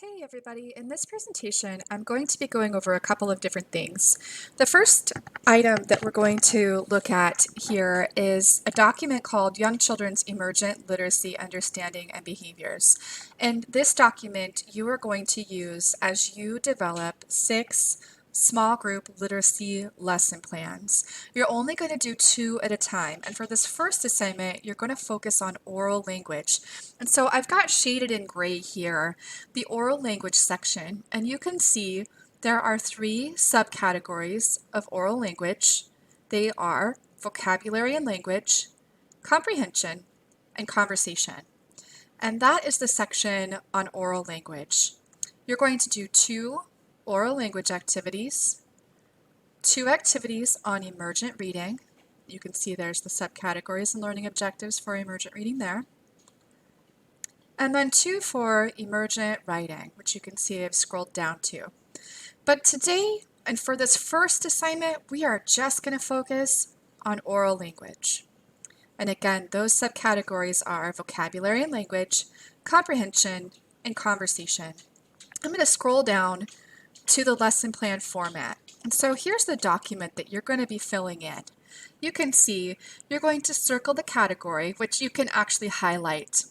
Hey everybody, in this presentation I'm going to be going over a couple of different things. The first item that we're going to look at here is a document called Young Children's Emergent Literacy Understanding and Behaviors. And this document you are going to use as you develop 6 small group literacy lesson plans. You're only going to do 2 at a time, and for this first assignment you're going to focus on oral language. And so I've got shaded in gray here the oral language section, and you can see there are 3 subcategories of oral language. They are vocabulary and language, comprehension, and conversation. And that is the section on oral language. You're going to do 2 oral language activities, 2 activities on emergent reading. You can see there's the subcategories and learning objectives for emergent reading there. And then 2 for emergent writing, which you can see I've scrolled down to. But today, and for this first assignment, we are just going to focus on oral language. And again, those subcategories are vocabulary and language, comprehension, and conversation. I'm going to scroll down to the lesson plan format. And so here's the document that you're going to be filling in. You can see you're going to circle the category, which you can actually highlight.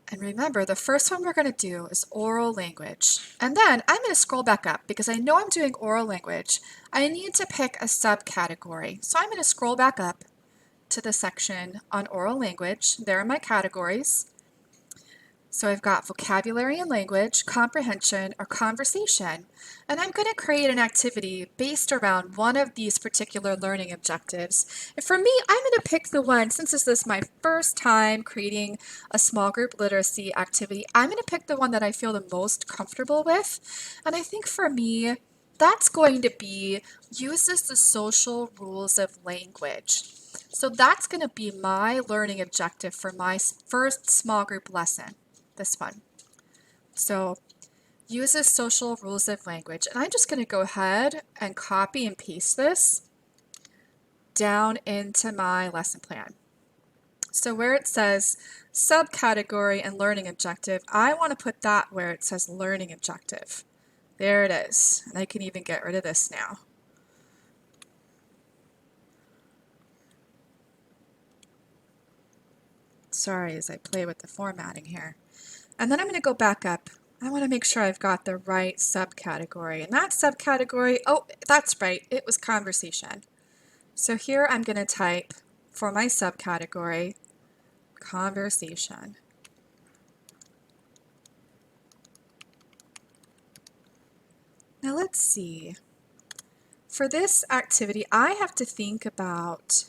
And remember, the first one we're going to do is oral language. And then I'm going to scroll back up because I know I'm doing oral language. I need to pick a subcategory. So I'm going to scroll back up to the section on oral language. There are my categories. So I've got vocabulary and language, comprehension, or conversation. And I'm going to create an activity based around one of these particular learning objectives. And for me, I'm going to pick the one, since this is my first time creating a small group literacy activity, I'm going to pick the one that I feel the most comfortable with. And I think for me, that's going to be uses the social rules of language. So that's going to be my learning objective for my first small group lesson. This one. So uses social rules of language. And I'm just going to go ahead and copy and paste this down into my lesson plan. So where it says subcategory and learning objective, I want to put that where it says learning objective. There it is. And I can even get rid of this now. Sorry as I play with the formatting here. And then I'm going to go back up. I want to make sure I've got the right subcategory. And that subcategory, oh, that's right, it was conversation. So here I'm going to type for my subcategory, conversation. Now let's see. For this activity, I have to think about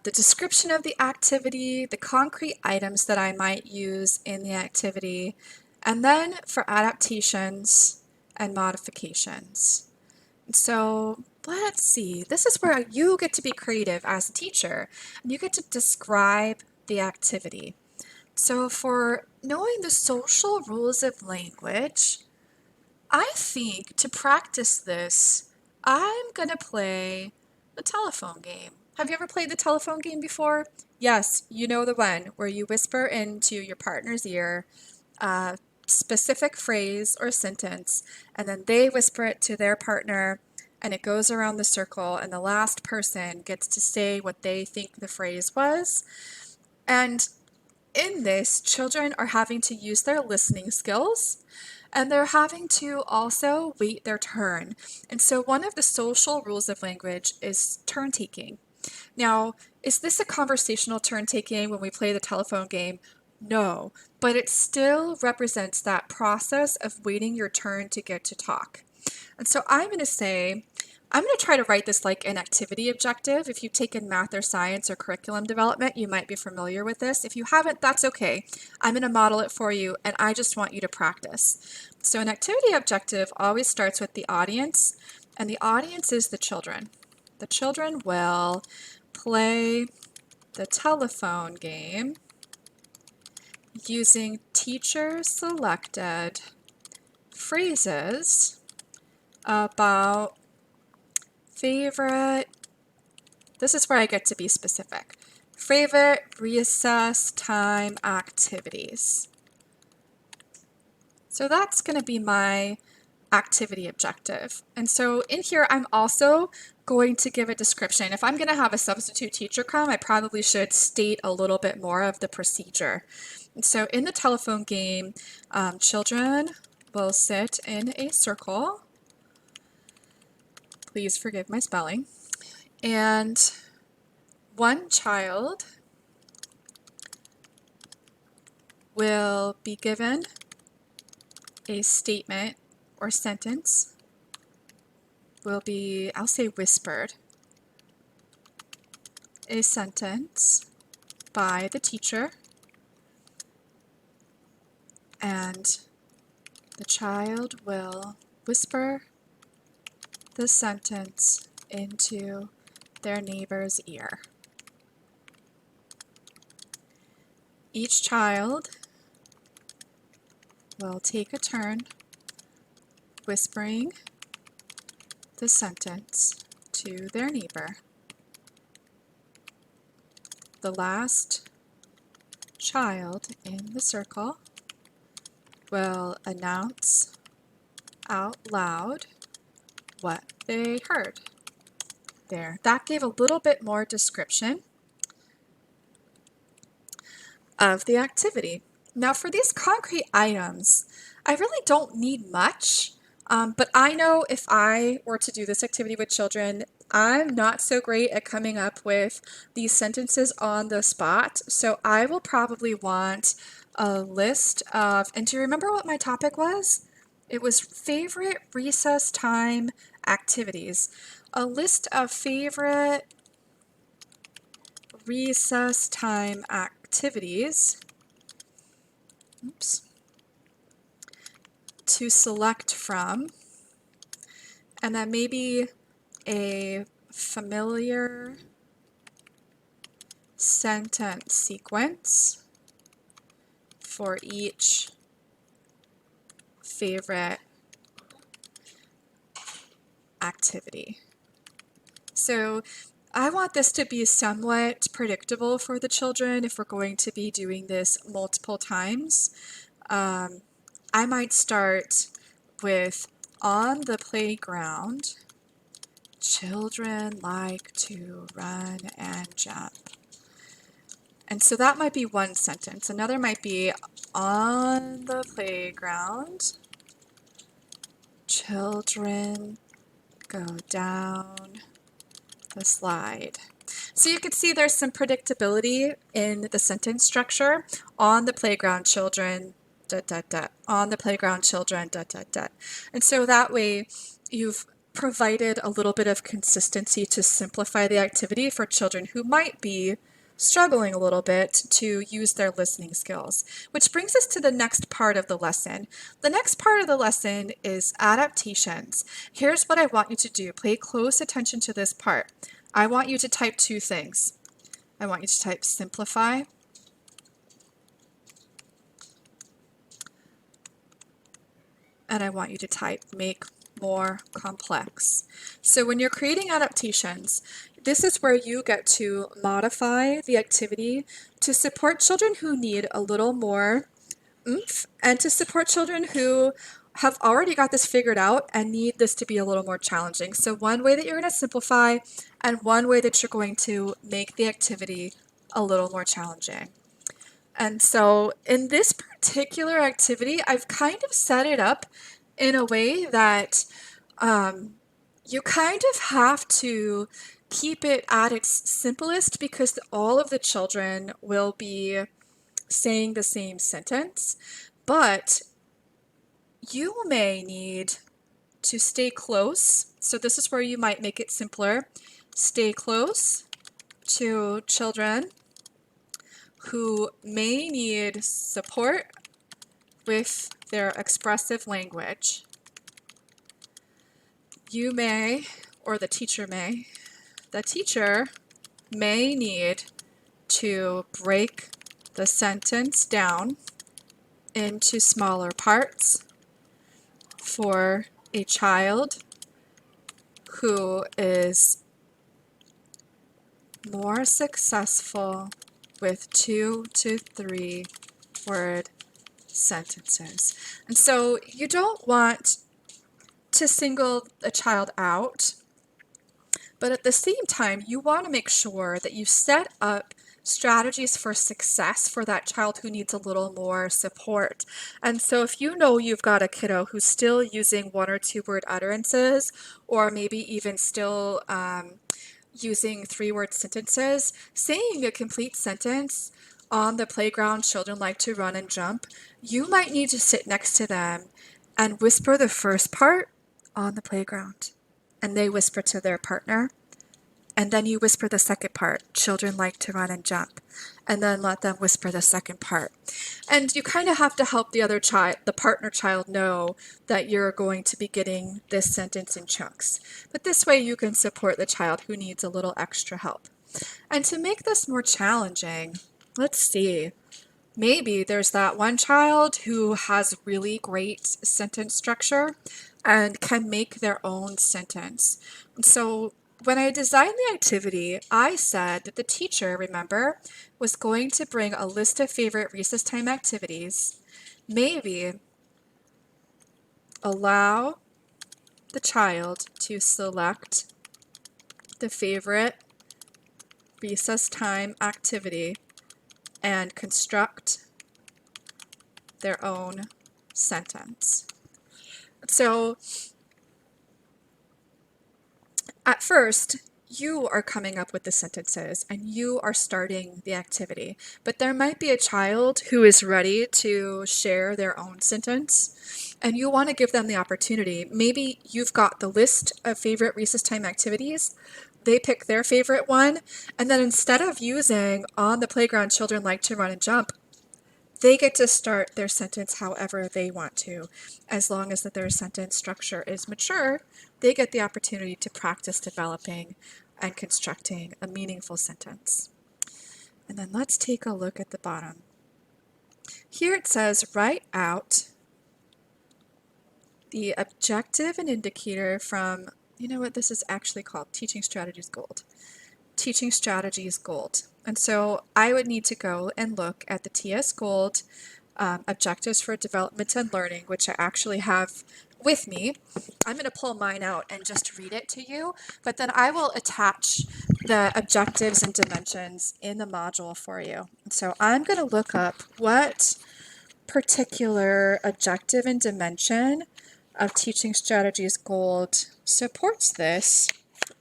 the description of the activity, the concrete items that I might use in the activity, and then for adaptations and modifications. So let's see, this is where you get to be creative as a teacher, and you get to describe the activity. So for knowing the social rules of language, I think to practice this, I'm going to play the telephone game. Have you ever played the telephone game before? Yes, you know the one where you whisper into your partner's ear a specific phrase or sentence, and then they whisper it to their partner, and it goes around the circle, and the last person gets to say what they think the phrase was. And in this, children are having to use their listening skills, and they're having to also wait their turn. And so one of the social rules of language is turn taking. Now, is this a conversational turn taking when we play the telephone game? No, but it still represents that process of waiting your turn to get to talk. And so I'm going to try to write this like an activity objective. If you've taken math or science or curriculum development, you might be familiar with this. If you haven't, that's okay. I'm going to model it for you, and I just want you to practice. So an activity objective always starts with the audience, and the audience is the children. The children will play the telephone game using teacher-selected phrases about favorite, this is where I get to be specific, favorite recess time activities. So that's going to be my activity objective. And so in here, I'm also going to give a description. If I'm going to have a substitute teacher come, I probably should state a little bit more of the procedure. And so in the telephone game, children will sit in a circle. Please forgive my spelling. And one child will be given a statement or sentence, will be, I'll say whispered, a sentence by the teacher, and the child will whisper the sentence into their neighbor's ear. Each child will take a turn whispering the sentence to their neighbor. The last child in the circle will announce out loud what they heard. There, that gave a little bit more description of the activity. Now for these concrete items, I really don't need much, but I know if I were to do this activity with children, I'm not so great at coming up with these sentences on the spot, so I will probably want a list of, and do you remember what my topic was? It was favorite recess time activities. A list of favorite recess time activities, oops, to select from, and then maybe a familiar sentence sequence for each favorite activity. So I want this to be somewhat predictable for the children if we're going to be doing this multiple times. I might start with, on the playground, children like to run and jump. And so that might be one sentence. Another might be, on the playground, children go down the slide. So you can see there's some predictability in the sentence structure. On the playground, children, dot, dot, dot. On the playground, children, dot, dot, dot. And so that way you've provided a little bit of consistency to simplify the activity for children who might be struggling a little bit to use their listening skills. Which brings us to the next part of the lesson. The next part of the lesson is adaptations. Here's what I want you to do. Pay close attention to this part. I want you to type two things. I want you to type simplify and I want you to type make more complex. So when you're creating adaptations, this is where you get to modify the activity to support children who need a little more oomph and to support children who have already got this figured out and need this to be a little more challenging. So one way that you're going to simplify and one way that you're going to make the activity a little more challenging. And so in this particular activity, I've kind of set it up in a way that you kind of have to keep it at its simplest because all of the children will be saying the same sentence, but you may need to stay close. So this is where you might make it simpler. Stay close to children who may need support with their expressive language. You may, or the teacher may need to break the sentence down into smaller parts for a child who is more successful with 2 to 3 word sentences. And so you don't want to single a child out, but at the same time, you want to make sure that you set up strategies for success for that child who needs a little more support. And so if you know you've got a kiddo who's still using 1 or 2 word utterances, or maybe even still using 3 word sentences, saying a complete sentence on the playground, children like to run and jump, you might need to sit next to them and whisper the first part on the playground. And they whisper to their partner. And then you whisper the second part, children like to run and jump. And then let them whisper the second part. And you kind of have to help the other child, the partner child, know that you're going to be getting this sentence in chunks. But this way you can support the child who needs a little extra help. And to make this more challenging, let's see. Maybe there's that one child who has really great sentence structure and can make their own sentence. So when I designed the activity, I said that the teacher, remember, was going to bring a list of favorite recess time activities, maybe allow the child to select the favorite recess time activity and construct their own sentence. So at first, you are coming up with the sentences and you are starting the activity, but there might be a child who is ready to share their own sentence and you want to give them the opportunity. Maybe you've got the list of favorite recess time activities, they pick their favorite one, and then instead of using on the playground children like to run and jump, they get to start their sentence however they want to. As long as that their sentence structure is mature, they get the opportunity to practice developing and constructing a meaningful sentence. And then let's take a look at the bottom. Here it says, write out the objective and indicator from, you know what this is actually called? Teaching Strategies Gold. Teaching Strategies Gold. And so I would need to go and look at the TS Gold Objectives for Development and Learning, which I actually have with me. I'm going to pull mine out and just read it to you, but then I will attach the objectives and dimensions in the module for you. So I'm going to look up what particular objective and dimension of Teaching Strategies Gold supports this.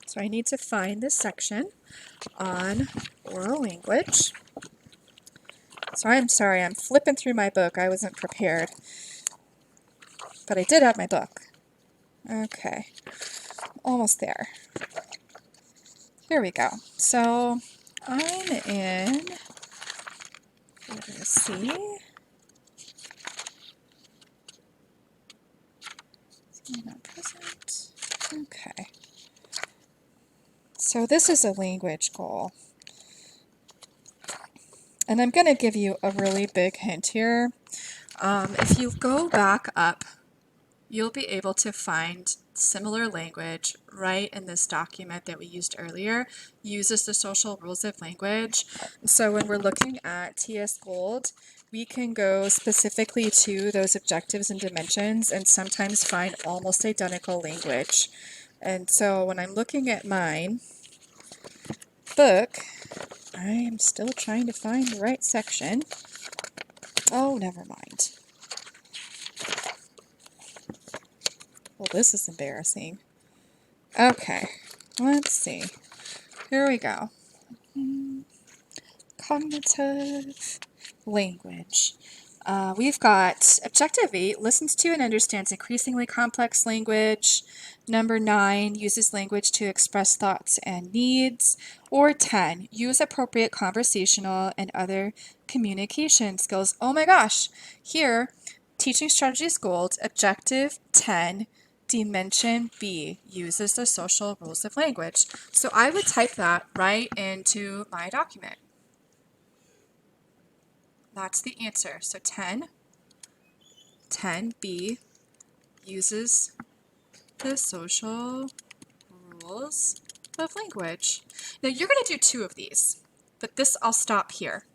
So I need to find this section on oral language. So I'm sorry, I'm flipping through my book. I wasn't prepared. But I did have my book. Okay, almost there. Here we go. So I'm in, let's see. Not present. Okay. So this is a language goal. And I'm going to give you a really big hint here. If you go back up, you'll be able to find similar language right in this document that we used earlier. Uses the social rules of language. So when we're looking at TS Gold, we can go specifically to those objectives and dimensions and sometimes find almost identical language. And so when I'm looking at mine book, I am still trying to find the right section. Oh, never mind. Well, this is embarrassing. Okay, let's see. Here we go. Cognitive language. We've got Objective 8, listens to and understands increasingly complex language. Number 9, uses language to express thoughts and needs. Or 10, use appropriate conversational and other communication skills. Oh my gosh, here, Teaching Strategies Gold, Objective 10, Dimension B, uses the social rules of language. So I would type that right into my document. That's the answer. So 10B uses the social rules of language. Now you're going to do 2 of these, but this I'll stop here.